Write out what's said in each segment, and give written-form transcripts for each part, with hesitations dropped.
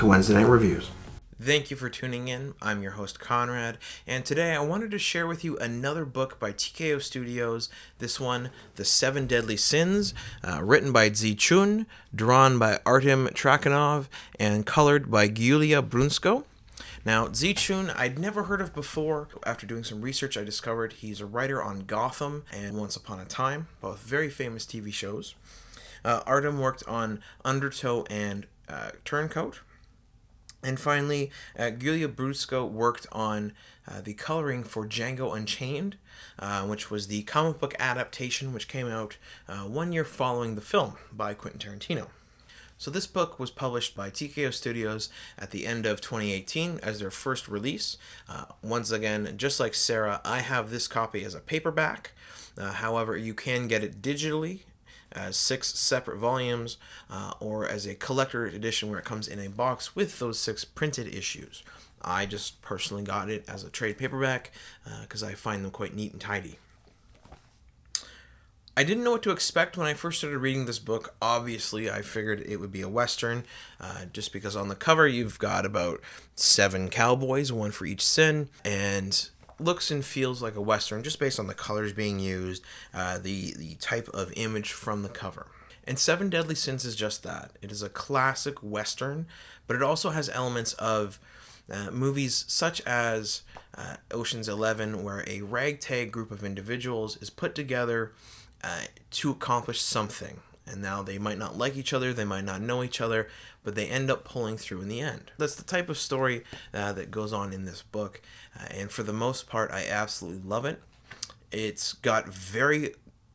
to Wednesday Night Reviews. Thank you for tuning in. I'm your host Konrad, and today I wanted to share with you another book by TKO Studios. This one, The Seven Deadly Sins, written by Tze Chun, drawn by Artyom Trakhanov, and colored by Giulia Brusco. Now, Tze Chun, I'd never heard of before. After doing some research, I discovered he's a writer on Gotham and Once Upon a Time, both very famous TV shows. Artyom worked on Undertow and Turncoat. And finally, Giulia Brusco worked on the coloring for Django Unchained, which was the comic book adaptation which came out 1 year following the film by Quentin Tarantino. So this book was published by TKO Studios at the end of 2018 as their first release. Once again, just like Sarah, I have this copy as a paperback. However, you can get it digitally as 6 separate volumes, or as a collector edition where it comes in a box with those 6 printed issues. I just personally got it as a trade paperback because I find them quite neat and tidy. I didn't know what to expect when I first started reading this book. Obviously, I figured it would be a Western, just because on the cover you've got about 7 cowboys, 1 for each sin, and looks and feels like a Western just based on the colors being used, the type of image from the cover. And Seven Deadly Sins is just that. It is a classic Western, but it also has elements of movies such as Ocean's 11, where a ragtag group of individuals is put together to accomplish something. And now they might not like each other, they might not know each other, but they end up pulling through in the end. That's the type of story that goes on in this book, and for the most part, I absolutely love it. It's got very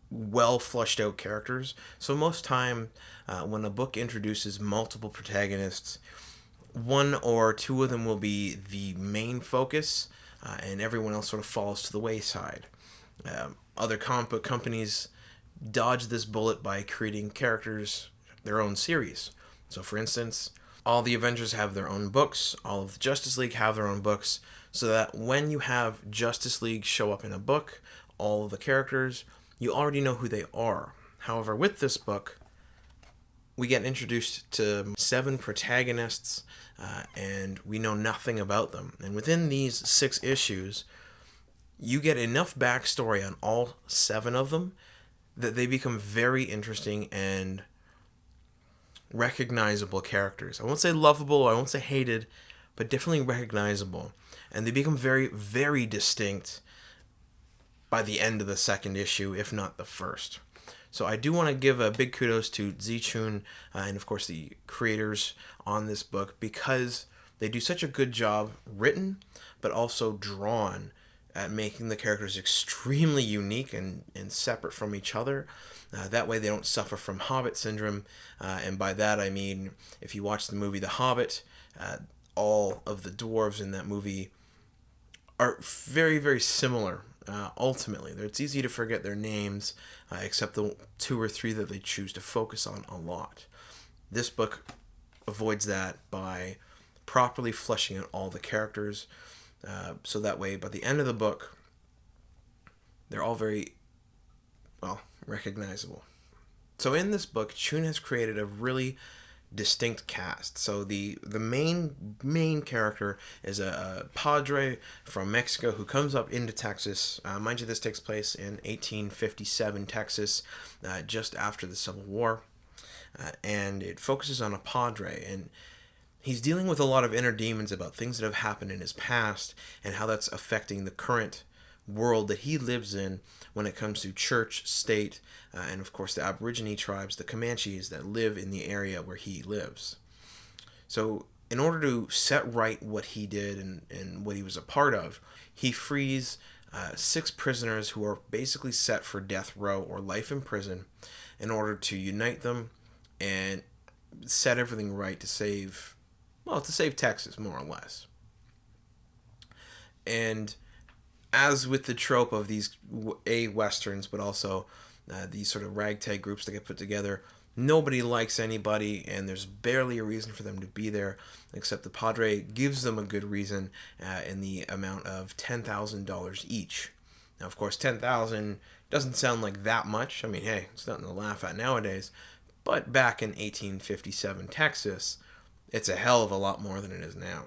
well flushed out characters, so most time when a book introduces multiple protagonists, 1 or 2 of them will be the main focus, and everyone else sort of falls to the wayside. Other comic book companies dodge this bullet by creating characters their own series. So for instance, all the Avengers have their own books, all of the Justice League have their own books, so that when you have Justice League show up in a book, all of the characters, you already know who they are. However, with this book, we get introduced to 7 protagonists, and we know nothing about them. And within these 6 issues, you get enough backstory on all 7 of them that they become very interesting and recognizable characters. I won't say lovable, I won't say hated, but definitely recognizable. And they become very, very distinct by the end of the 2nd issue, if not the 1st. So I do want to give a big kudos to Tze Chun and of course the creators on this book, because they do such a good job written but also drawn at making the characters extremely unique and separate from each other. That way they don't suffer from Hobbit syndrome, and by that I mean, if you watch the movie The Hobbit, all of the dwarves in that movie are very, very similar. Ultimately, it's easy to forget their names, except the 2 or 3 that they choose to focus on a lot. This book avoids that by properly fleshing out all the characters, so that way by the end of the book they're all very well recognizable. So in this book, Chun has created a really distinct cast. So the main character is a padre from Mexico who comes up into Texas. Mind you, this takes place in 1857 Texas, just after the Civil War, and it focuses on a padre, and he's dealing with a lot of inner demons about things that have happened in his past and how that's affecting the current world that he lives in when it comes to church, state, and of course the Aborigine tribes, the Comanches, that live in the area where he lives. So in order to set right what he did and what he was a part of, he frees 6 prisoners who are basically set for death row or life in prison in order to unite them and set everything right to save Texas, more or less. And as with the trope of these Westerns, but also these sort of ragtag groups that get put together, nobody likes anybody, and there's barely a reason for them to be there, except the Padre gives them a good reason in the amount of $10,000 each. Now, of course, $10,000 doesn't sound like that much. I mean, hey, it's nothing to laugh at nowadays. But back in 1857 Texas, It's a hell of a lot more than it is now.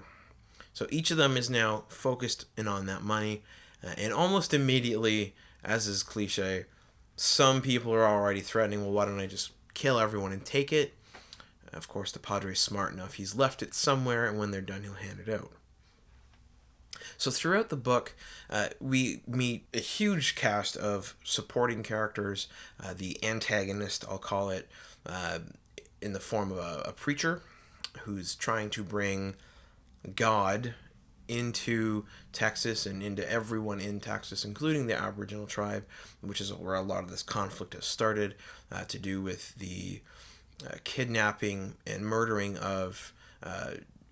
So each of them is now focused in on that money, and almost immediately, as is cliche, some people are already threatening, well, why don't I just kill everyone and take it? Of course, the padre's smart enough. He's left it somewhere, and when they're done, he'll hand it out. So throughout the book, we meet a huge cast of supporting characters. The antagonist, I'll call it, in the form of a preacher who's trying to bring God into Texas and into everyone in Texas, including the Aboriginal tribe, which is where a lot of this conflict has started, to do with the kidnapping and murdering of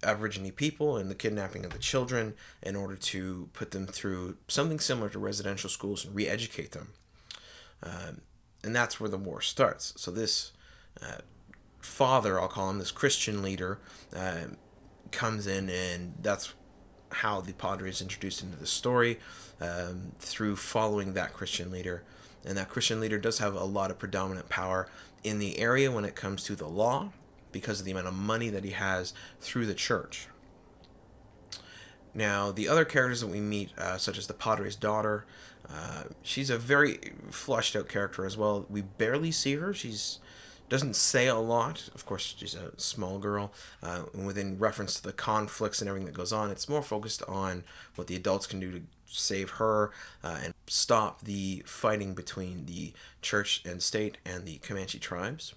Aborigine people and the kidnapping of the children in order to put them through something similar to residential schools and re-educate them. And that's where the war starts. So this father, I'll call him, this Christian leader, comes in, and that's how the padre is introduced into the story, through following that Christian leader. And that Christian leader does have a lot of predominant power in the area when it comes to the law, because of the amount of money that he has through the church. Now, the other characters that we meet, such as the padre's daughter, she's a very fleshed out character as well. We barely see her. She's doesn't say a lot. Of course, she's a small girl. Within reference to the conflicts and everything that goes on, it's more focused on what the adults can do to save her and stop the fighting between the church and state and the Comanche tribes.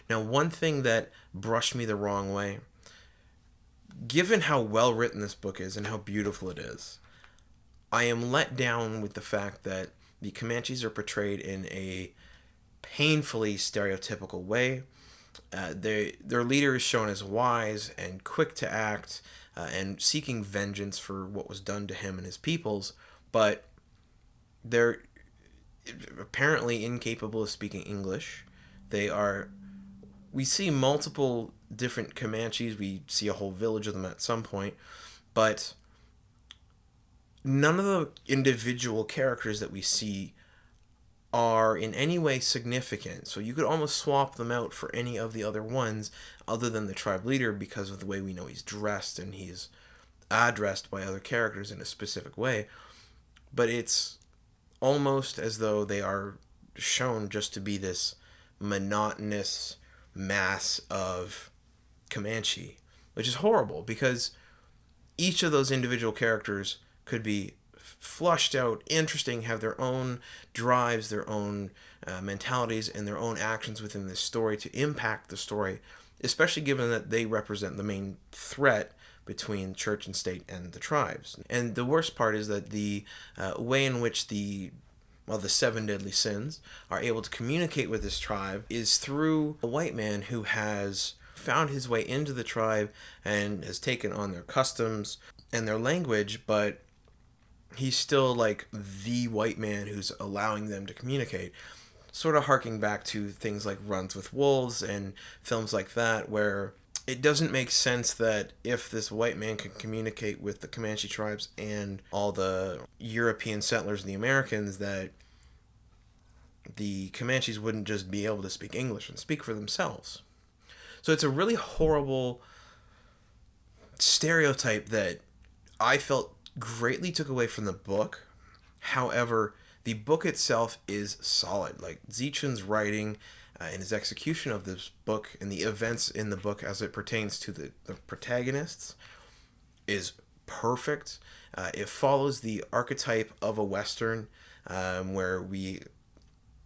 Now, one thing that brushed me the wrong way, given how well written this book is and how beautiful it is, I am let down with the fact that the Comanches are portrayed in a painfully stereotypical way. Their leader is shown as wise and quick to act and seeking vengeance for what was done to him and his peoples, but they're apparently incapable of speaking English. We see multiple different Comanches. We see a whole village of them at some point, but none of the individual characters that we see are in any way significant. So you could almost swap them out for any of the other ones other than the tribe leader, because of the way we know he's dressed and he's addressed by other characters in a specific way. But it's almost as though they are shown just to be this monotonous mass of Comanche, which is horrible, because each of those individual characters could be flushed out, interesting, have their own drives, their own mentalities, and their own actions within this story to impact the story, especially given that they represent the main threat between church and state and the tribes. And the worst part is that the way in which the seven deadly sins are able to communicate with this tribe is through a white man who has found his way into the tribe and has taken on their customs and their language, but he's still like the white man who's allowing them to communicate. Sort of harking back to things like Runs with Wolves and films like that, where it doesn't make sense that if this white man can communicate with the Comanche tribes and all the European settlers and the Americans, that the Comanches wouldn't just be able to speak English and speak for themselves. So it's a really horrible stereotype that I felt greatly took away from the book. However, the book itself is solid. Like, Tze Chun's writing and his execution of this book and the events in the book as it pertains to the protagonists is perfect. It follows the archetype of a Western, where we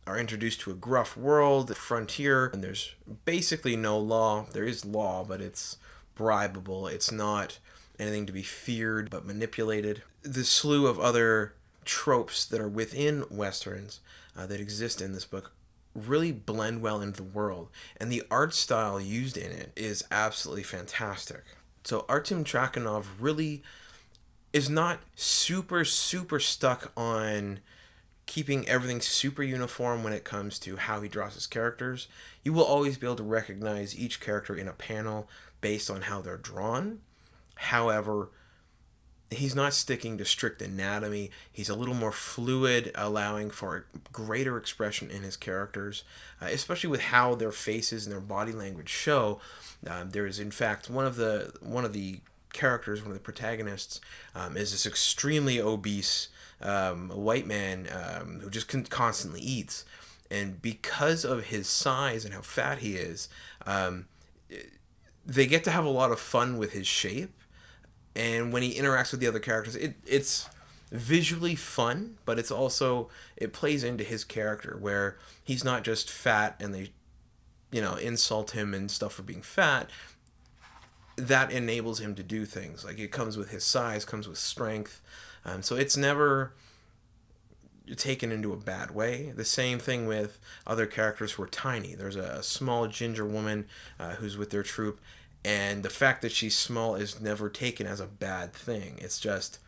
are introduced to a gruff world, a frontier, and there's basically no law. There is law, but it's bribable. It's not anything to be feared but manipulated. The slew of other tropes that are within Westerns that exist in this book really blend well into the world, and the art style used in it is absolutely fantastic. So Artyom Trakhanov really is not super stuck on keeping everything super uniform when it comes to how he draws his characters. You will always be able to recognize each character in a panel based on how they're drawn. However, he's not sticking to strict anatomy. He's a little more fluid, allowing for greater expression in his characters, especially with how their faces and their body language show. There is, in fact, one of the characters, one of the protagonists, is this extremely obese white man who just constantly eats, and because of his size and how fat he is, they get to have a lot of fun with his shape. And when he interacts with the other characters, it's visually fun, but it plays into his character where he's not just fat and they insult him and stuff for being fat. That enables him to do things. Like, it comes with his size, comes with strength, so it's never taken into a bad way. The same thing with other characters who are tiny. There's a small ginger woman who's with their troop, and the fact that she's small is never taken as a bad thing. It's just,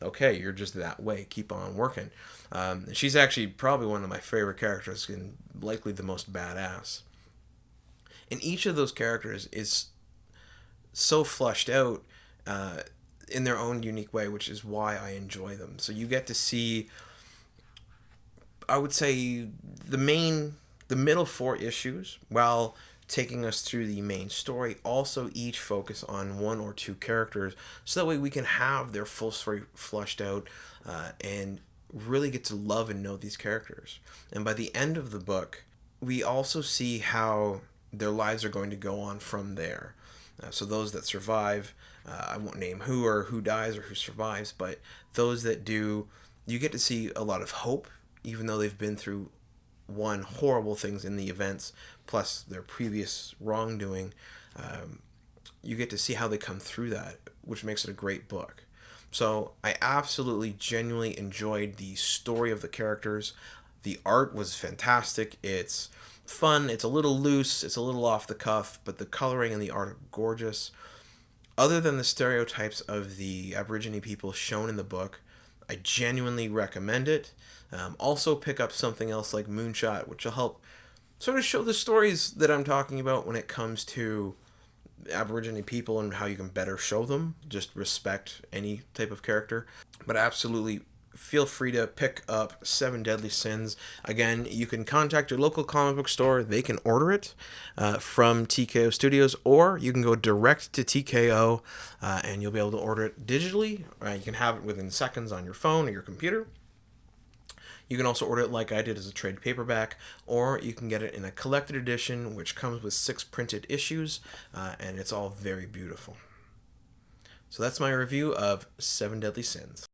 okay, you're just that way. Keep on working. She's actually probably one of my favorite characters and likely the most badass. And each of those characters is so flushed out in their own unique way, which is why I enjoy them. So you get to see, I would say, the middle four issues, while taking us through the main story, also each focus on one or two characters, so that way we can have their full story flushed out and really get to love and know these characters. And by the end of the book, we also see how their lives are going to go on from there. So those that survive, I won't name who dies or who survives, but those that do, you get to see a lot of hope, even though they've been through horrible things in the events, plus their previous wrongdoing. You get to see how they come through that, which makes it a great book. So I absolutely, genuinely enjoyed the story of the characters. The art was fantastic. It's fun. It's a little loose. It's a little off the cuff, but the coloring and the art are gorgeous. Other than the stereotypes of the Aborigine people shown in the book, I genuinely recommend it. Also pick up something else like Moonshot, which will help sort of show the stories that I'm talking about when it comes to Aborigine people and how you can better show them. Just respect any type of character. But absolutely feel free to pick up Seven Deadly Sins. Again, you can contact your local comic book store. They can order it from TKO Studios, or you can go direct to TKO and you'll be able to order it digitally. You can have it within seconds on your phone or your computer. You can also order it like I did as a trade paperback, or you can get it in a collected edition, which comes with 6 printed issues, and it's all very beautiful. So that's my review of Seven Deadly Sins.